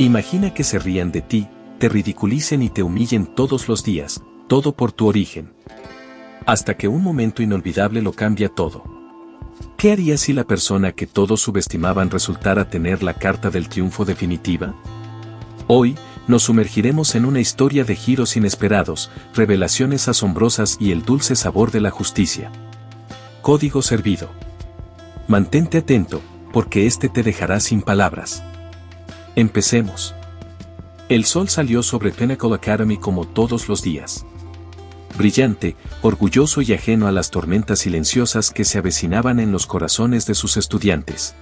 Imagina que se rían de ti, te ridiculicen y te humillen todos los días, todo por tu origen. Hasta que un momento inolvidable lo cambia todo. ¿Qué harías si la persona que todos subestimaban resultara tener la carta del triunfo definitiva? Hoy, nos sumergiremos en una historia de giros inesperados, revelaciones asombrosas y el dulce sabor de la justicia. Código servido. Mantente atento, porque este te dejará sin palabras. Empecemos. El sol salió sobre Pinnacle Academy como todos los días. Brillante, orgulloso y ajeno a las tormentas silenciosas que se avecinaban en los corazones de sus estudiantes.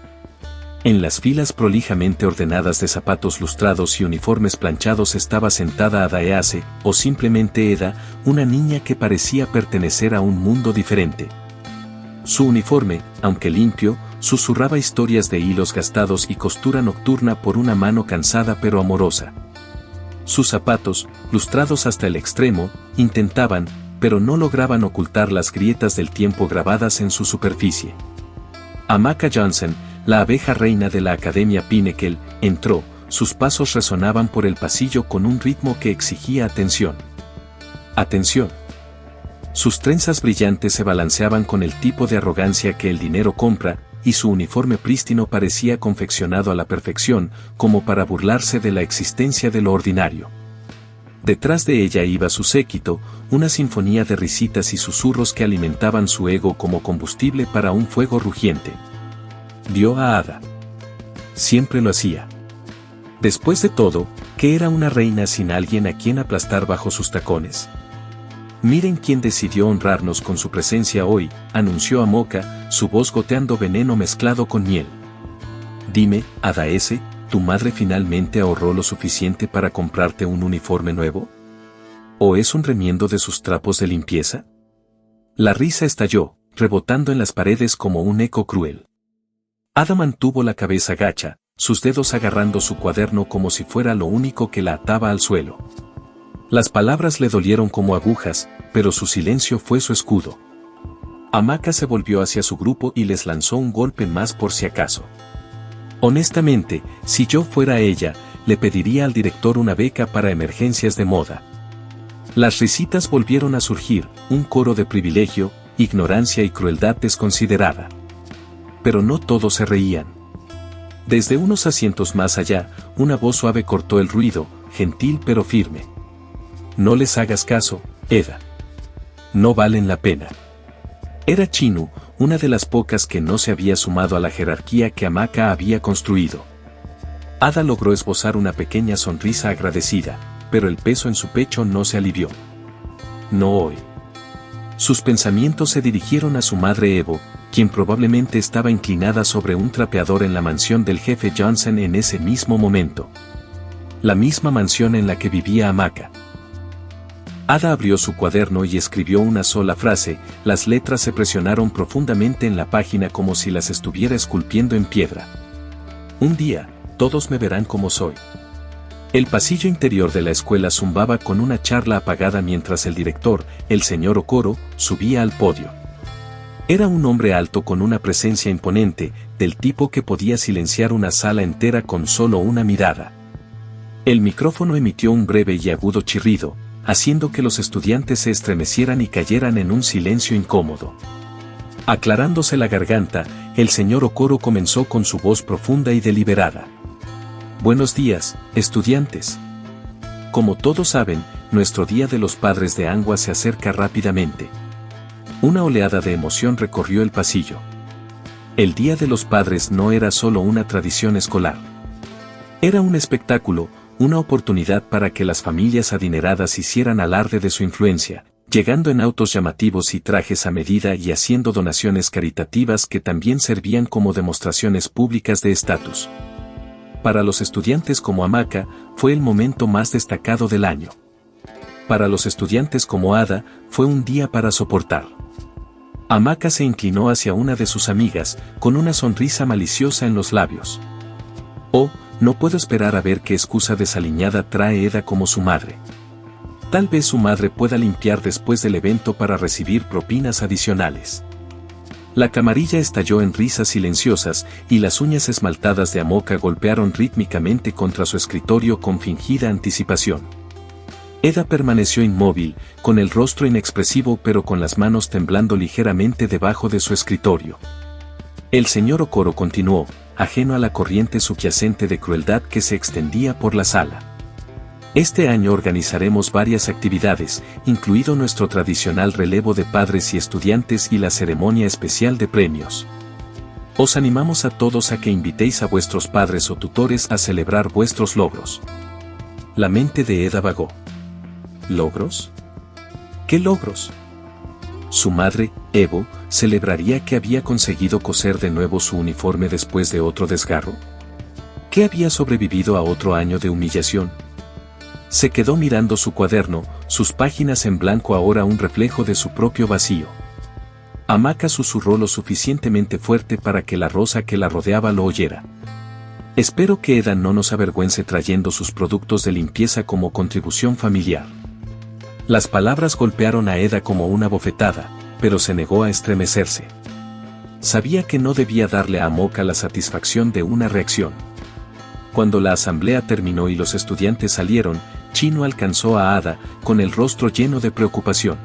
En las filas prolijamente ordenadas de zapatos lustrados y uniformes planchados estaba sentada Ada Ease, o simplemente Eda, una niña que parecía pertenecer a un mundo diferente. Su uniforme, aunque limpio, susurraba historias de hilos gastados y costura nocturna por una mano cansada pero amorosa. Sus zapatos, lustrados hasta el extremo, intentaban, pero no lograban ocultar las grietas del tiempo grabadas en su superficie. Amaka Johnson, la abeja reina de la Academia Pinnacle, entró, sus pasos resonaban por el pasillo con un ritmo que exigía atención. ¡Atención! Sus trenzas brillantes se balanceaban con el tipo de arrogancia que el dinero compra, y su uniforme prístino parecía confeccionado a la perfección, como para burlarse de la existencia de lo ordinario. Detrás de ella iba su séquito, una sinfonía de risitas y susurros que alimentaban su ego como combustible para un fuego rugiente. Vio a Ada. Siempre lo hacía. Después de todo, ¿qué era una reina sin alguien a quien aplastar bajo sus tacones? Miren quién decidió honrarnos con su presencia hoy, anunció Amoka, su voz goteando veneno mezclado con miel. Dime, Ada Ease, ¿tu madre finalmente ahorró lo suficiente para comprarte un uniforme nuevo? ¿O es un remiendo de sus trapos de limpieza? La risa estalló, rebotando en las paredes como un eco cruel. Ada mantuvo la cabeza gacha, sus dedos agarrando su cuaderno como si fuera lo único que la ataba al suelo. Las palabras le dolieron como agujas, pero su silencio fue su escudo. Amaka se volvió hacia su grupo y les lanzó un golpe más por si acaso. Honestamente, si yo fuera ella, le pediría al director una beca para emergencias de moda. Las risitas volvieron a surgir, un coro de privilegio, ignorancia y crueldad desconsiderada. Pero no todos se reían. Desde unos asientos más allá, una voz suave cortó el ruido, gentil pero firme. No les hagas caso, Eda. No valen la pena. Era Chinu, una de las pocas que no se había sumado a la jerarquía que Amaka había construido. Ada logró esbozar una pequeña sonrisa agradecida, pero el peso en su pecho no se alivió. No hoy. Sus pensamientos se dirigieron a su madre Evo, quien probablemente estaba inclinada sobre un trapeador en la mansión del jefe Johnson en ese mismo momento. La misma mansión en la que vivía Amaka. Ada abrió su cuaderno y escribió una sola frase, las letras se presionaron profundamente en la página como si las estuviera esculpiendo en piedra. Un día, todos me verán como soy. El pasillo interior de la escuela zumbaba con una charla apagada mientras el director, el señor Okoro, subía al podio. Era un hombre alto con una presencia imponente, del tipo que podía silenciar una sala entera con solo una mirada. El micrófono emitió un breve y agudo chirrido, haciendo que los estudiantes se estremecieran y cayeran en un silencio incómodo. Aclarándose la garganta, el señor Okoro comenzó con su voz profunda y deliberada. Buenos días, estudiantes. Como todos saben, nuestro Día de los Padres de Angua se acerca rápidamente. Una oleada de emoción recorrió el pasillo. El Día de los Padres no era solo una tradición escolar. Era un espectáculo, una oportunidad para que las familias adineradas hicieran alarde de su influencia, llegando en autos llamativos y trajes a medida y haciendo donaciones caritativas que también servían como demostraciones públicas de estatus. Para los estudiantes como Amaka, fue el momento más destacado del año. Para los estudiantes como Ada, fue un día para soportar. Amaka se inclinó hacia una de sus amigas, con una sonrisa maliciosa en los labios. Oh, no puedo esperar a ver qué excusa desaliñada trae Eda como su madre. Tal vez su madre pueda limpiar después del evento para recibir propinas adicionales. La camarilla estalló en risas silenciosas y las uñas esmaltadas de Amoka golpearon rítmicamente contra su escritorio con fingida anticipación. Eda permaneció inmóvil, con el rostro inexpresivo pero con las manos temblando ligeramente debajo de su escritorio. El señor Okoro continuó, ajeno a la corriente subyacente de crueldad que se extendía por la sala. Este año organizaremos varias actividades, incluido nuestro tradicional relevo de padres y estudiantes y la ceremonia especial de premios. Os animamos a todos a que invitéis a vuestros padres o tutores a celebrar vuestros logros. La mente de Eda vagó. ¿Logros? ¿Qué logros? Su madre, Evo, celebraría que había conseguido coser de nuevo su uniforme después de otro desgarro. ¿Que había sobrevivido a otro año de humillación? Se quedó mirando su cuaderno, sus páginas en blanco ahora un reflejo de su propio vacío. Amaka susurró lo suficientemente fuerte para que la rosa que la rodeaba lo oyera. Espero que Eda no nos avergüence trayendo sus productos de limpieza como contribución familiar. Las palabras golpearon a Eda como una bofetada, pero se negó a estremecerse. Sabía que no debía darle a Amoka la satisfacción de una reacción. Cuando la asamblea terminó y los estudiantes salieron, Chino alcanzó a Ada, con el rostro lleno de preocupación.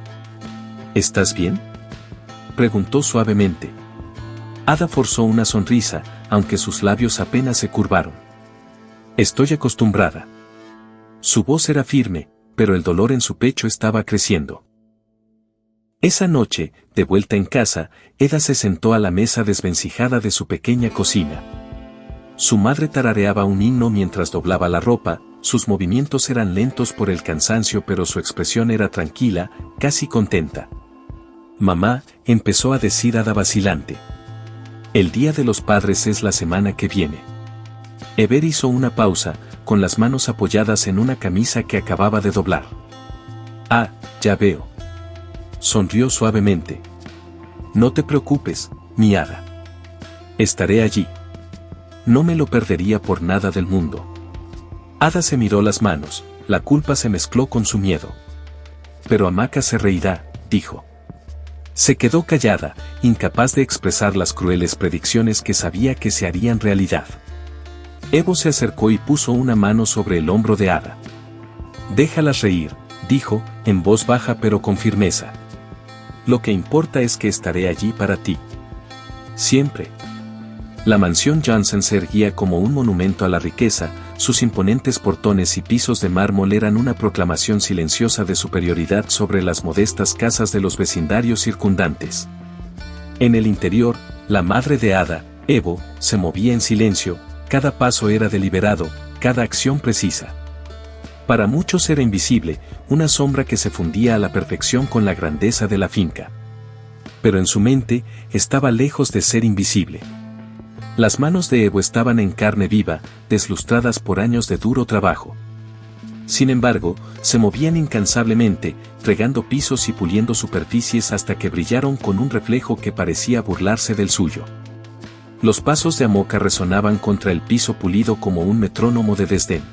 ¿Estás bien?, preguntó suavemente. Ada forzó una sonrisa, aunque sus labios apenas se curvaron. Estoy acostumbrada. Su voz era firme, pero el dolor en su pecho estaba creciendo. Esa noche, de vuelta en casa, Eda se sentó a la mesa desvencijada de su pequeña cocina. Su madre tarareaba un himno mientras doblaba la ropa, sus movimientos eran lentos por el cansancio pero su expresión era tranquila, casi contenta. Mamá, empezó a decir Ada vacilante. El Día de los Padres es la semana que viene. Ever hizo una pausa, con las manos apoyadas en una camisa que acababa de doblar. Ah, ya veo. Sonrió suavemente. No te preocupes, mi Ada. Estaré allí. No me lo perdería por nada del mundo. Ada se miró las manos, la culpa se mezcló con su miedo. Pero Amaka se reirá, dijo. Se quedó callada, incapaz de expresar las crueles predicciones que sabía que se harían realidad. Evo se acercó y puso una mano sobre el hombro de Ada. Déjalas reír, dijo, en voz baja pero con firmeza. Lo que importa es que estaré allí para ti. Siempre. La mansión Johnson se erguía como un monumento a la riqueza, sus imponentes portones y pisos de mármol eran una proclamación silenciosa de superioridad sobre las modestas casas de los vecindarios circundantes. En el interior, la madre de Ada, Evo, se movía en silencio, cada paso era deliberado, cada acción precisa. Para muchos era invisible, una sombra que se fundía a la perfección con la grandeza de la finca. Pero en su mente, estaba lejos de ser invisible. Las manos de Evo estaban en carne viva, deslustradas por años de duro trabajo. Sin embargo, se movían incansablemente, fregando pisos y puliendo superficies hasta que brillaron con un reflejo que parecía burlarse del suyo. Los pasos de Amoka resonaban contra el piso pulido como un metrónomo de desdén.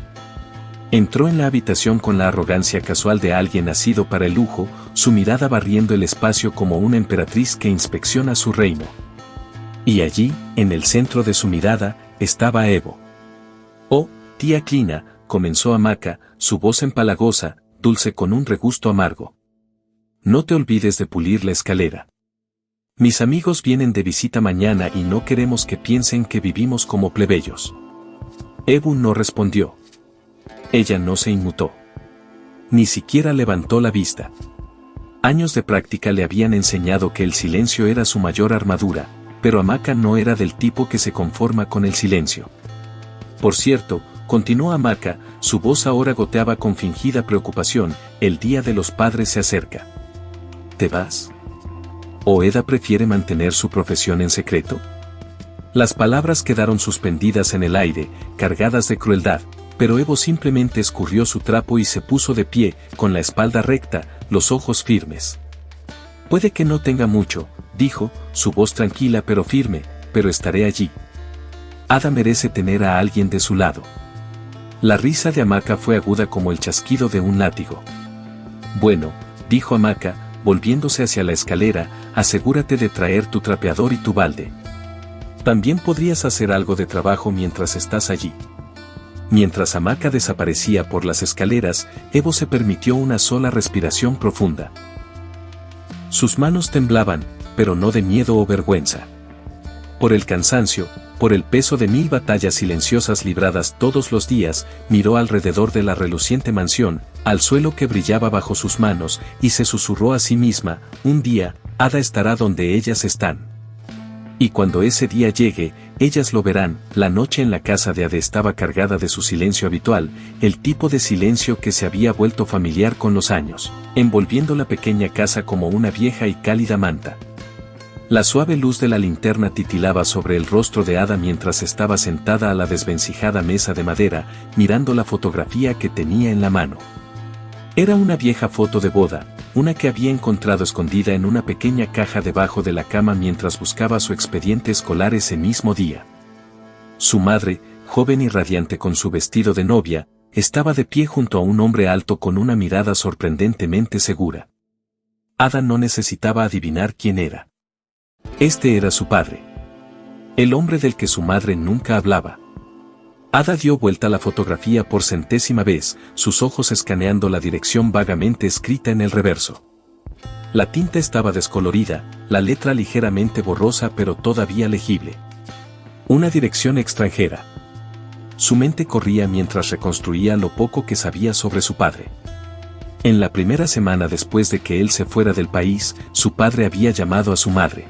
Entró en la habitación con la arrogancia casual de alguien nacido para el lujo, su mirada barriendo el espacio como una emperatriz que inspecciona su reino. Y allí, en el centro de su mirada, estaba Evo. «Oh, tía Clina», comenzó Amaka, su voz empalagosa, dulce con un regusto amargo. «No te olvides de pulir la escalera. Mis amigos vienen de visita mañana y no queremos que piensen que vivimos como plebeyos». Evo no respondió. Ella no se inmutó. Ni siquiera levantó la vista. Años de práctica le habían enseñado que el silencio era su mayor armadura, pero Amaka no era del tipo que se conforma con el silencio. Por cierto, continuó Amaka, su voz ahora goteaba con fingida preocupación, el Día de los Padres se acerca. ¿Te vas? ¿O Eda prefiere mantener su profesión en secreto? Las palabras quedaron suspendidas en el aire, cargadas de crueldad, pero Evo simplemente escurrió su trapo y se puso de pie, con la espalda recta, los ojos firmes. Puede que no tenga mucho, dijo, su voz tranquila pero firme, pero estaré allí. Ada merece tener a alguien de su lado. La risa de Amaka fue aguda como el chasquido de un látigo. Bueno, dijo Amaka, volviéndose hacia la escalera, asegúrate de traer tu trapeador y tu balde. También podrías hacer algo de trabajo mientras estás allí. Mientras Amaka desaparecía por las escaleras, Evo se permitió una sola respiración profunda. Sus manos temblaban, pero no de miedo o vergüenza. Por el cansancio, por el peso de 1000 batallas silenciosas libradas todos los días, miró alrededor de la reluciente mansión, al suelo que brillaba bajo sus manos, y se susurró a sí misma, un día, Ada estará donde ellas están. Y cuando ese día llegue, ellas lo verán. La noche en la casa de Ada estaba cargada de su silencio habitual, el tipo de silencio que se había vuelto familiar con los años, envolviendo la pequeña casa como una vieja y cálida manta. La suave luz de la linterna titilaba sobre el rostro de Ada mientras estaba sentada a la desvencijada mesa de madera, mirando la fotografía que tenía en la mano. Era una vieja foto de boda, una que había encontrado escondida en una pequeña caja debajo de la cama mientras buscaba su expediente escolar ese mismo día. Su madre, joven y radiante con su vestido de novia, estaba de pie junto a un hombre alto con una mirada sorprendentemente segura. Ada no necesitaba adivinar quién era. Este era su padre. El hombre del que su madre nunca hablaba. Ada dio vuelta a la fotografía por centésima vez, sus ojos escaneando la dirección vagamente escrita en el reverso. La tinta estaba descolorida, la letra ligeramente borrosa pero todavía legible. Una dirección extranjera. Su mente corría mientras reconstruía lo poco que sabía sobre su padre. En la primera semana después de que él se fuera del país, su padre había llamado a su madre.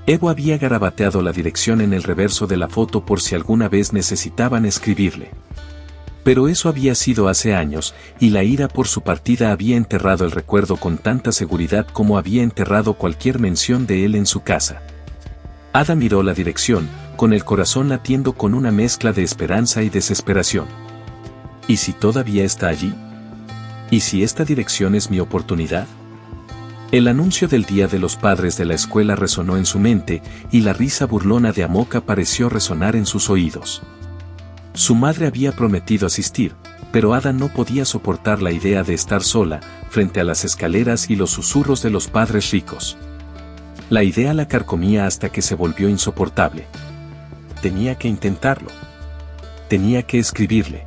Evo había garabateado la dirección en el reverso de la foto por si alguna vez necesitaban escribirle. Pero eso había sido hace años, y la ira por su partida había enterrado el recuerdo con tanta seguridad como había enterrado cualquier mención de él en su casa. Ada miró la dirección, con el corazón latiendo con una mezcla de esperanza y desesperación. ¿Y si todavía está allí? ¿Y si esta dirección es mi oportunidad? El anuncio del Día de los Padres de la escuela resonó en su mente, y la risa burlona de Amoka pareció resonar en sus oídos. Su madre había prometido asistir, pero Ada no podía soportar la idea de estar sola, frente a las escaleras y los susurros de los padres ricos. La idea la carcomía hasta que se volvió insoportable. Tenía que intentarlo. Tenía que escribirle.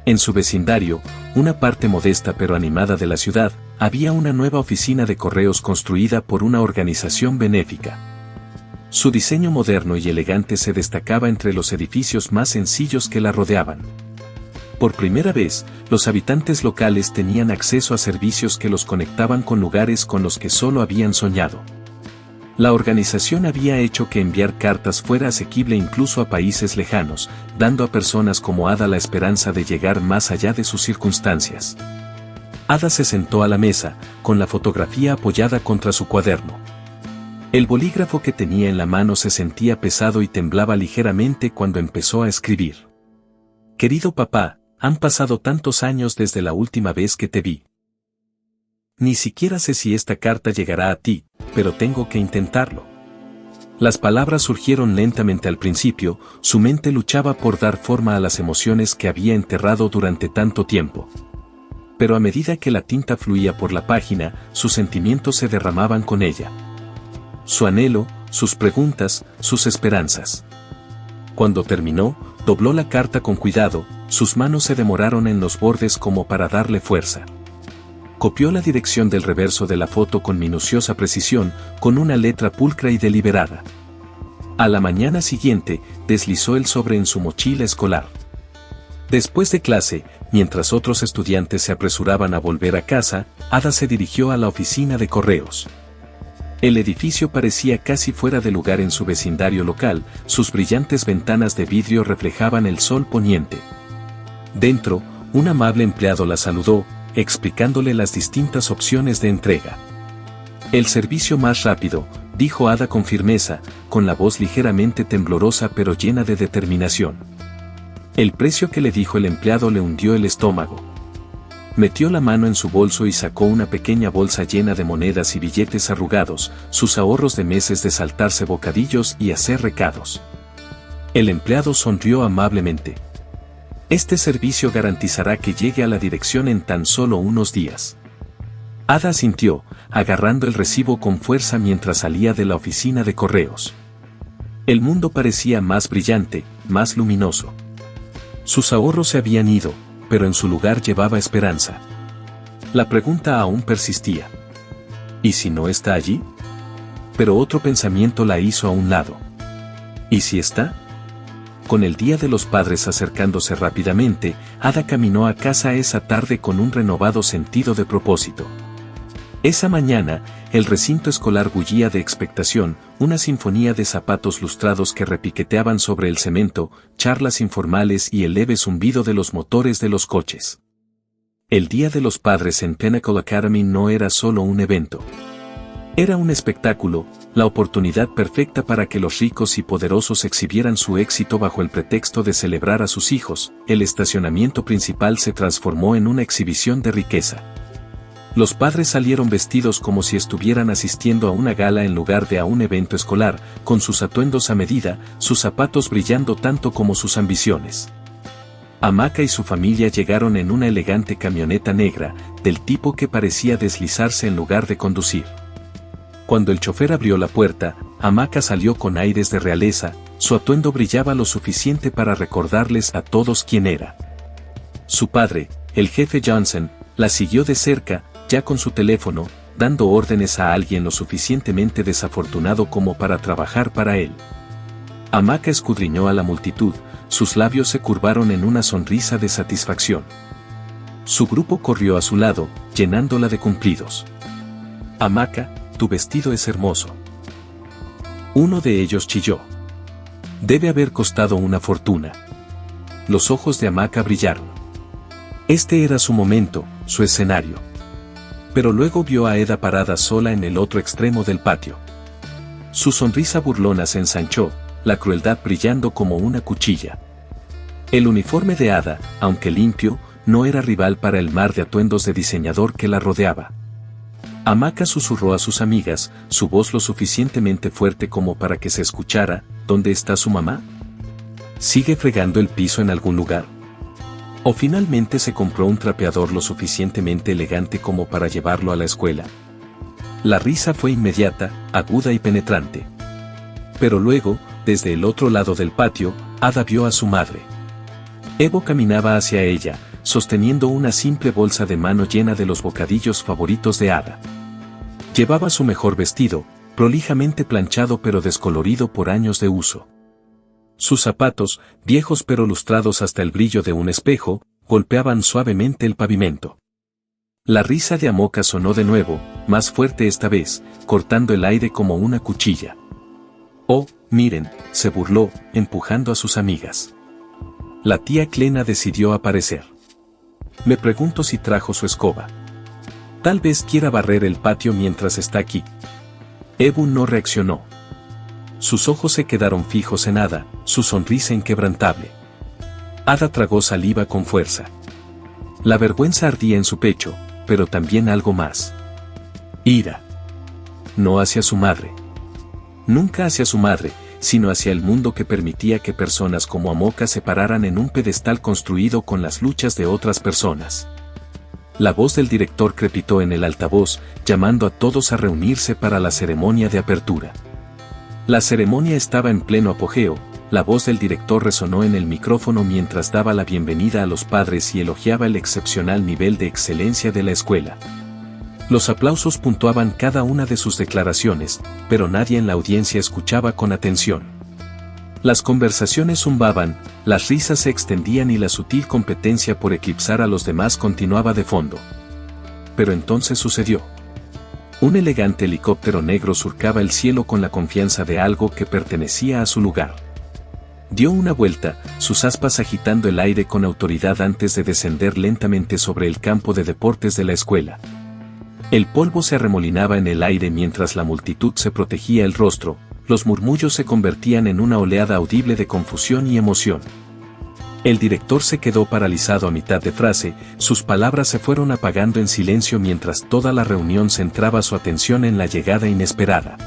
En su vecindario, una parte modesta pero animada de la ciudad, había una nueva oficina de correos construida por una organización benéfica. Su diseño moderno y elegante se destacaba entre los edificios más sencillos que la rodeaban. Por primera vez, los habitantes locales tenían acceso a servicios que los conectaban con lugares con los que solo habían soñado. La organización había hecho que enviar cartas fuera asequible incluso a países lejanos, dando a personas como Ada la esperanza de llegar más allá de sus circunstancias. Ada se sentó a la mesa, con la fotografía apoyada contra su cuaderno. El bolígrafo que tenía en la mano se sentía pesado y temblaba ligeramente cuando empezó a escribir. Querido papá, han pasado tantos años desde la última vez que te vi. Ni siquiera sé si esta carta llegará a ti, pero tengo que intentarlo. Las palabras surgieron lentamente al principio, su mente luchaba por dar forma a las emociones que había enterrado durante tanto tiempo. Pero a medida que la tinta fluía por la página, sus sentimientos se derramaban con ella. Su anhelo, sus preguntas, sus esperanzas. Cuando terminó, dobló la carta con cuidado, sus manos se demoraron en los bordes como para darle fuerza. Copió la dirección del reverso de la foto con minuciosa precisión, con una letra pulcra y deliberada. A la mañana siguiente, deslizó el sobre en su mochila escolar. Después de clase, mientras otros estudiantes se apresuraban a volver a casa, Ada se dirigió a la oficina de correos. El edificio parecía casi fuera de lugar en su vecindario local, sus brillantes ventanas de vidrio reflejaban el sol poniente. Dentro, un amable empleado la saludó, explicándole las distintas opciones de entrega. El servicio más rápido, dijo Ada con firmeza, con la voz ligeramente temblorosa pero llena de determinación. El precio que le dijo el empleado le hundió el estómago. Metió la mano en su bolso y sacó una pequeña bolsa llena de monedas y billetes arrugados, sus ahorros de meses de saltarse bocadillos y hacer recados. El empleado sonrió amablemente. Este servicio garantizará que llegue a la dirección en tan solo unos días. Ada asintió, agarrando el recibo con fuerza mientras salía de la oficina de correos. El mundo parecía más brillante, más luminoso. Sus ahorros se habían ido, pero en su lugar llevaba esperanza. La pregunta aún persistía. ¿Y si no está allí? Pero otro pensamiento la hizo a un lado. ¿Y si está? Con el Día de los Padres acercándose rápidamente, Ada caminó a casa esa tarde con un renovado sentido de propósito. Esa mañana, el recinto escolar bullía de expectación, una sinfonía de zapatos lustrados que repiqueteaban sobre el cemento, charlas informales y el leve zumbido de los motores de los coches. El Día de los Padres en Pinnacle Academy no era solo un evento. Era un espectáculo, la oportunidad perfecta para que los ricos y poderosos exhibieran su éxito bajo el pretexto de celebrar a sus hijos. El estacionamiento principal se transformó en una exhibición de riqueza. Los padres salieron vestidos como si estuvieran asistiendo a una gala en lugar de a un evento escolar, con sus atuendos a medida, sus zapatos brillando tanto como sus ambiciones. Amaka y su familia llegaron en una elegante camioneta negra, del tipo que parecía deslizarse en lugar de conducir. Cuando el chofer abrió la puerta, Amaka salió con aires de realeza, su atuendo brillaba lo suficiente para recordarles a todos quién era. Su padre, el jefe Johnson, la siguió de cerca, ya con su teléfono, dando órdenes a alguien lo suficientemente desafortunado como para trabajar para él. Amaka escudriñó a la multitud, sus labios se curvaron en una sonrisa de satisfacción. Su grupo corrió a su lado, llenándola de cumplidos. Amaka, tu vestido es hermoso. Uno de ellos chilló. Debe haber costado una fortuna. Los ojos de Amaka brillaron. Este era su momento, su escenario. Pero luego vio a Eda parada sola en el otro extremo del patio. Su sonrisa burlona se ensanchó, la crueldad brillando como una cuchilla. El uniforme de Ada, aunque limpio, no era rival para el mar de atuendos de diseñador que la rodeaba. Amaka susurró a sus amigas, su voz lo suficientemente fuerte como para que se escuchara. ¿Dónde está su mamá? ¿Sigue fregando el piso en algún lugar? ¿O finalmente se compró un trapeador lo suficientemente elegante como para llevarlo a la escuela? La risa fue inmediata, aguda y penetrante. Pero luego, desde el otro lado del patio, Ada vio a su madre. Evo caminaba hacia ella, sosteniendo una simple bolsa de mano llena de los bocadillos favoritos de Ada. Llevaba su mejor vestido, prolijamente planchado pero descolorido por años de uso. Sus zapatos, viejos pero lustrados hasta el brillo de un espejo, golpeaban suavemente el pavimento. La risa de Amaka sonó de nuevo, más fuerte esta vez, cortando el aire como una cuchilla. Oh, miren, se burló, empujando a sus amigas. La tía Clena decidió aparecer. Me pregunto si trajo su escoba. Tal vez quiera barrer el patio mientras está aquí. Ebu no reaccionó. Sus ojos se quedaron fijos en Ada, su sonrisa inquebrantable. Ada tragó saliva con fuerza. La vergüenza ardía en su pecho, pero también algo más. Ira. No hacia su madre. Nunca hacia su madre, sino hacia el mundo que permitía que personas como Amaka se pararan en un pedestal construido con las luchas de otras personas. La voz del director crepitó en el altavoz, llamando a todos a reunirse para la ceremonia de apertura. La ceremonia estaba en pleno apogeo, la voz del director resonó en el micrófono mientras daba la bienvenida a los padres y elogiaba el excepcional nivel de excelencia de la escuela. Los aplausos puntuaban cada una de sus declaraciones, pero nadie en la audiencia escuchaba con atención. Las conversaciones zumbaban, las risas se extendían y la sutil competencia por eclipsar a los demás continuaba de fondo. Pero entonces sucedió. Un elegante helicóptero negro surcaba el cielo con la confianza de algo que pertenecía a su lugar. Dio una vuelta, sus aspas agitando el aire con autoridad antes de descender lentamente sobre el campo de deportes de la escuela. El polvo se arremolinaba en el aire mientras la multitud se protegía el rostro, los murmullos se convertían en una oleada audible de confusión y emoción. El director se quedó paralizado a mitad de frase, sus palabras se fueron apagando en silencio mientras toda la reunión centraba su atención en la llegada inesperada.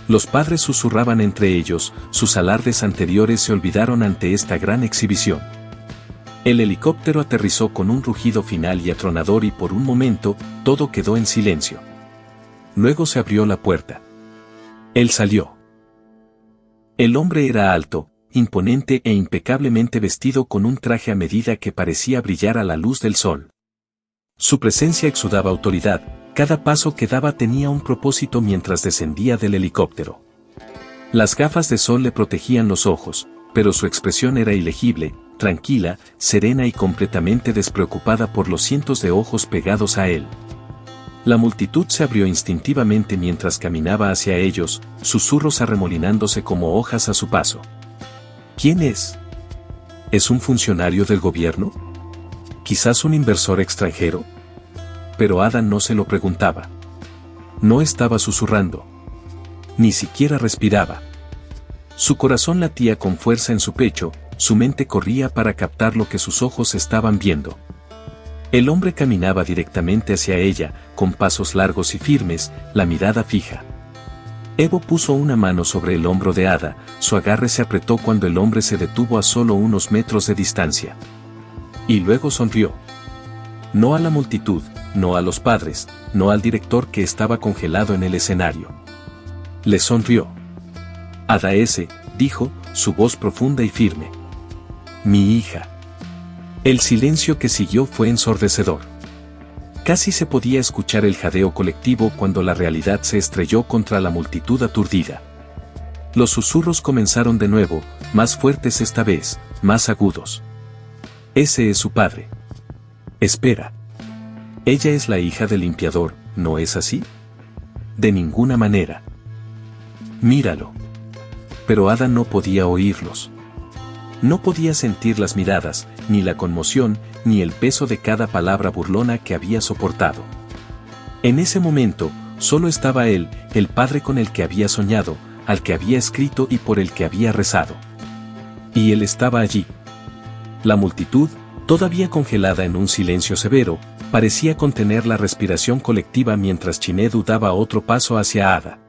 Los padres susurraban entre ellos, sus alardes anteriores se olvidaron ante esta gran exhibición. El helicóptero aterrizó con un rugido final y atronador y por un momento, todo quedó en silencio. Luego se abrió la puerta. Él salió. El hombre era alto, imponente e impecablemente vestido con un traje a medida que parecía brillar a la luz del sol. Su presencia exudaba autoridad, cada paso que daba tenía un propósito mientras descendía del helicóptero. Las gafas de sol le protegían los ojos, pero su expresión era ilegible, tranquila, serena y completamente despreocupada por los cientos de ojos pegados a él. La multitud se abrió instintivamente mientras caminaba hacia ellos, susurros arremolinándose como hojas a su paso. ¿Quién es? ¿Es un funcionario del gobierno? ¿Quizás un inversor extranjero? Pero Ada no se lo preguntaba. No estaba susurrando. Ni siquiera respiraba. Su corazón latía con fuerza en su pecho, su mente corría para captar lo que sus ojos estaban viendo. El hombre caminaba directamente hacia ella, con pasos largos y firmes, la mirada fija. Evo puso una mano sobre el hombro de Ada, su agarre se apretó cuando el hombre se detuvo a solo unos metros de distancia. Y luego sonrió. No a la multitud, no a los padres, no al director que estaba congelado en el escenario. Le sonrió. Ada S., dijo, su voz profunda y firme. Mi hija. El silencio que siguió fue ensordecedor. Casi se podía escuchar el jadeo colectivo cuando la realidad se estrelló contra la multitud aturdida. Los susurros comenzaron de nuevo, más fuertes esta vez, más agudos. Ese es su padre. Espera. Ella es la hija del limpiador, ¿no es así? De ninguna manera. Míralo. Pero Ada no podía oírlos. No podía sentir las miradas, ni la conmoción, ni el peso de cada palabra burlona que había soportado. En ese momento, solo estaba él, el padre con el que había soñado, al que había escrito y por el que había rezado. Y él estaba allí. La multitud, todavía congelada en un silencio severo, parecía contener la respiración colectiva mientras Chinedu daba otro paso hacia Ada.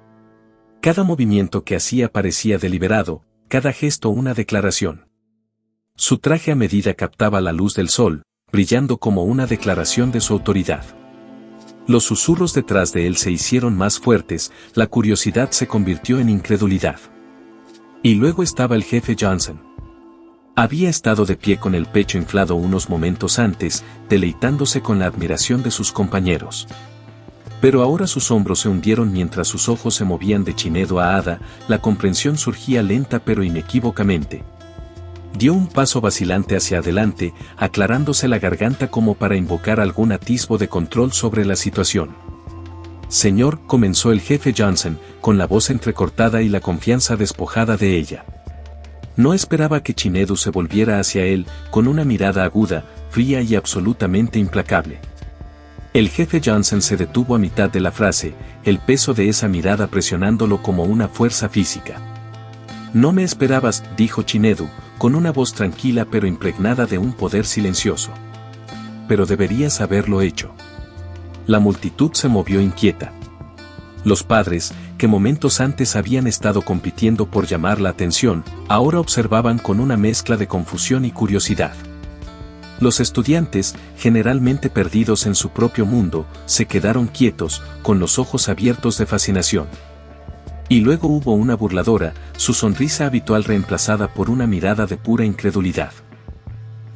Cada movimiento que hacía parecía deliberado, cada gesto una declaración. Su traje a medida captaba la luz del sol, brillando como una declaración de su autoridad. Los susurros detrás de él se hicieron más fuertes, la curiosidad se convirtió en incredulidad. Y luego estaba el jefe Johnson. Había estado de pie con el pecho inflado unos momentos antes, deleitándose con la admiración de sus compañeros. Pero ahora sus hombros se hundieron mientras sus ojos se movían de Chinedu a Ada, la comprensión surgía lenta pero inequívocamente. Dio un paso vacilante hacia adelante, aclarándose la garganta como para invocar algún atisbo de control sobre la situación. Señor, comenzó el jefe Johnson, con la voz entrecortada y la confianza despojada de ella. No esperaba que Chinedu se volviera hacia él, con una mirada aguda, fría y absolutamente implacable. El jefe Johnson se detuvo a mitad de la frase, el peso de esa mirada presionándolo como una fuerza física. No me esperabas, dijo Chinedu, con una voz tranquila pero impregnada de un poder silencioso. Pero deberías haberlo hecho. La multitud se movió inquieta. Los padres, que momentos antes habían estado compitiendo por llamar la atención, ahora observaban con una mezcla de confusión y curiosidad. Los estudiantes, generalmente perdidos en su propio mundo, se quedaron quietos, con los ojos abiertos de fascinación. Y luego hubo una burladora, su sonrisa habitual reemplazada por una mirada de pura incredulidad.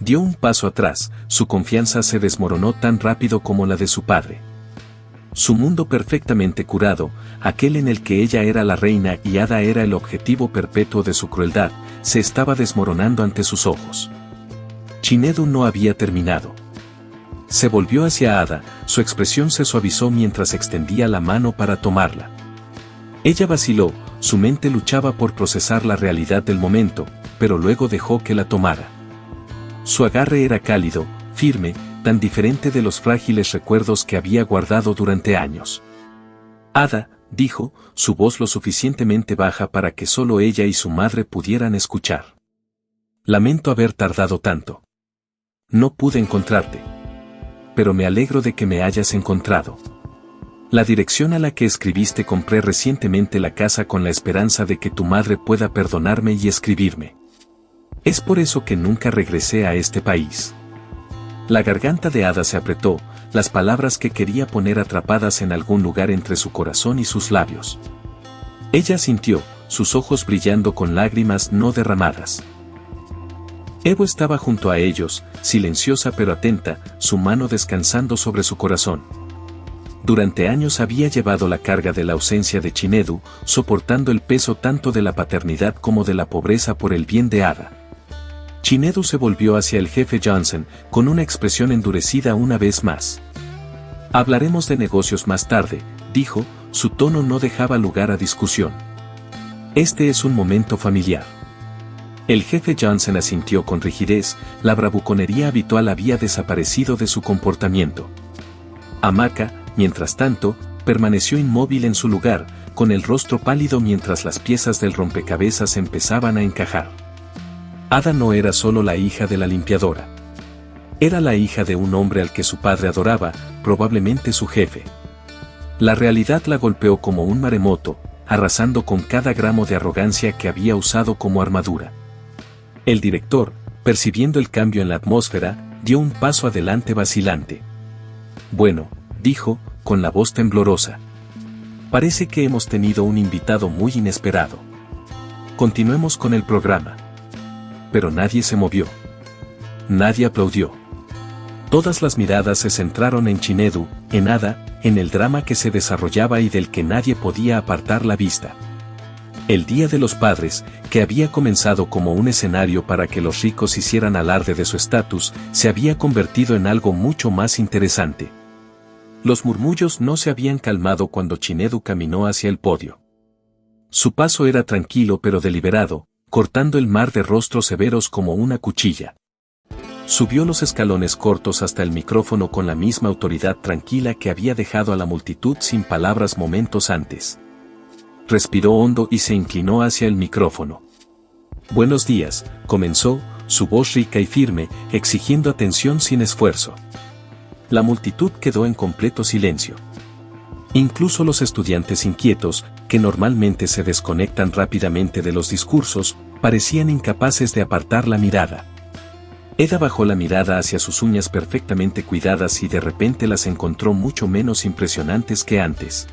Dio un paso atrás, su confianza se desmoronó tan rápido como la de su padre. Su mundo perfectamente curado, aquel en el que ella era la reina y Ada era el objetivo perpetuo de su crueldad, se estaba desmoronando ante sus ojos. Chinedu no había terminado. Se volvió hacia Ada, su expresión se suavizó mientras extendía la mano para tomarla. Ella vaciló, su mente luchaba por procesar la realidad del momento, pero luego dejó que la tomara. Su agarre era cálido, firme, tan diferente de los frágiles recuerdos que había guardado durante años. Ada, dijo, su voz lo suficientemente baja para que solo ella y su madre pudieran escuchar. Lamento haber tardado tanto. No pude encontrarte. Pero me alegro de que me hayas encontrado. La dirección a la que escribiste: compré recientemente la casa con la esperanza de que tu madre pueda perdonarme y escribirme. Es por eso que nunca regresé a este país. La garganta de Ada se apretó, las palabras que quería poner atrapadas en algún lugar entre su corazón y sus labios. Ella sintió, sus ojos brillando con lágrimas no derramadas. Evo estaba junto a ellos, silenciosa pero atenta, su mano descansando sobre su corazón. Durante años había llevado la carga de la ausencia de Chinedu, soportando el peso tanto de la paternidad como de la pobreza por el bien de Ada. Chinedu se volvió hacia el jefe Johnson, con una expresión endurecida una vez más. Hablaremos de negocios más tarde, dijo, su tono no dejaba lugar a discusión. Este es un momento familiar. El jefe Johnson asintió con rigidez, la bravuconería habitual había desaparecido de su comportamiento. Amaka, mientras tanto, permaneció inmóvil en su lugar, con el rostro pálido mientras las piezas del rompecabezas empezaban a encajar. Ada no era solo la hija de la limpiadora. Era la hija de un hombre al que su padre adoraba, probablemente su jefe. La realidad la golpeó como un maremoto, arrasando con cada gramo de arrogancia que había usado como armadura. El director, percibiendo el cambio en la atmósfera, dio un paso adelante vacilante. Bueno, dijo, con la voz temblorosa. Parece que hemos tenido un invitado muy inesperado. Continuemos con el programa. Pero nadie se movió. Nadie aplaudió. Todas las miradas se centraron en Chinedu, en Ada, en el drama que se desarrollaba y del que nadie podía apartar la vista. El Día de los Padres, que había comenzado como un escenario para que los ricos hicieran alarde de su estatus, se había convertido en algo mucho más interesante. Los murmullos no se habían calmado cuando Chinedu caminó hacia el podio. Su paso era tranquilo pero deliberado, cortando el mar de rostros severos como una cuchilla. Subió los escalones cortos hasta el micrófono con la misma autoridad tranquila que había dejado a la multitud sin palabras momentos antes. Respiró hondo y se inclinó hacia el micrófono. Buenos días, comenzó, su voz rica y firme, exigiendo atención sin esfuerzo. La multitud quedó en completo silencio. Incluso los estudiantes inquietos, que normalmente se desconectan rápidamente de los discursos, parecían incapaces de apartar la mirada. Eda bajó la mirada hacia sus uñas perfectamente cuidadas y de repente las encontró mucho menos impresionantes que antes.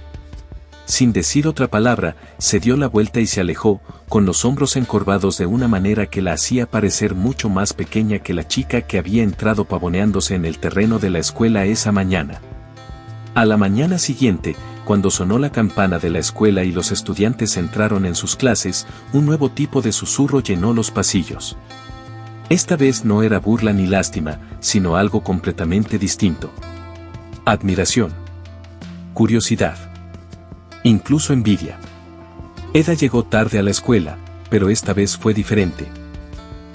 Sin decir otra palabra, se dio la vuelta y se alejó, con los hombros encorvados de una manera que la hacía parecer mucho más pequeña que la chica que había entrado pavoneándose en el terreno de la escuela esa mañana. A la mañana siguiente, cuando sonó la campana de la escuela y los estudiantes entraron en sus clases, un nuevo tipo de susurro llenó los pasillos. Esta vez no era burla ni lástima, sino algo completamente distinto. Admiración. Curiosidad. Incluso envidia. Eda llegó tarde a la escuela, pero esta vez fue diferente.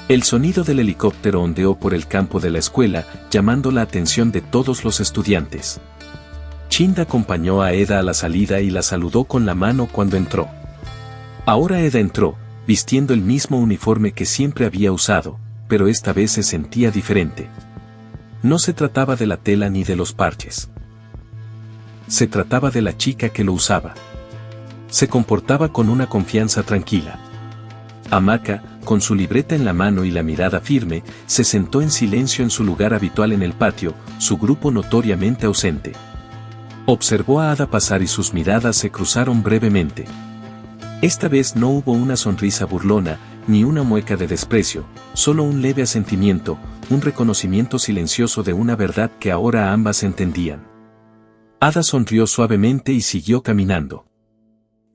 El sonido del helicóptero ondeó por el campo de la escuela, llamando la atención de todos los estudiantes. Chinda acompañó a Eda a la salida y la saludó con la mano cuando entró. Ahora Eda entró, vistiendo el mismo uniforme que siempre había usado, pero esta vez se sentía diferente. No se trataba de la tela ni de los parches. Se trataba de la chica que lo usaba. Se comportaba con una confianza tranquila. Amaka, con su libreta en la mano y la mirada firme, se sentó en silencio en su lugar habitual en el patio, su grupo notoriamente ausente. Observó a Ada pasar y sus miradas se cruzaron brevemente. Esta vez no hubo una sonrisa burlona, ni una mueca de desprecio, solo un leve asentimiento, un reconocimiento silencioso de una verdad que ahora ambas entendían. Ada sonrió suavemente y siguió caminando.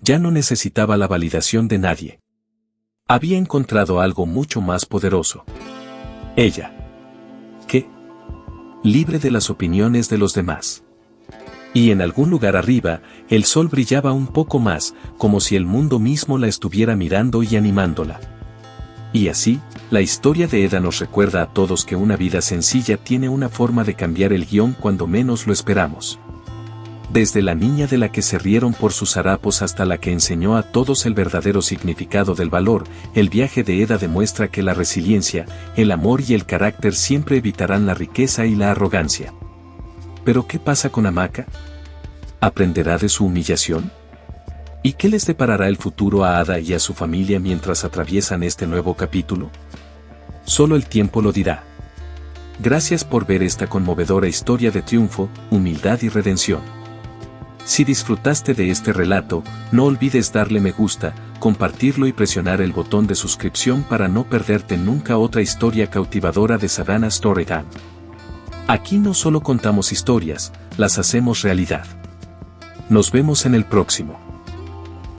Ya no necesitaba la validación de nadie. Había encontrado algo mucho más poderoso. Ella. ¿Qué? Libre de las opiniones de los demás. Y en algún lugar arriba, el sol brillaba un poco más, como si el mundo mismo la estuviera mirando y animándola. Y así, la historia de Eda nos recuerda a todos que una vida sencilla tiene una forma de cambiar el guión cuando menos lo esperamos. Desde la niña de la que se rieron por sus harapos hasta la que enseñó a todos el verdadero significado del valor, el viaje de Eda demuestra que la resiliencia, el amor y el carácter siempre evitarán la riqueza y la arrogancia. ¿Pero qué pasa con Amaka? ¿Aprenderá de su humillación? ¿Y qué les deparará el futuro a Ada y a su familia mientras atraviesan este nuevo capítulo? Solo el tiempo lo dirá. Gracias por ver esta conmovedora historia de triunfo, humildad y redención. Si disfrutaste de este relato, no olvides darle me gusta, compartirlo y presionar el botón de suscripción para no perderte nunca otra historia cautivadora de Savannah Storytime. Aquí no solo contamos historias, las hacemos realidad. Nos vemos en el próximo.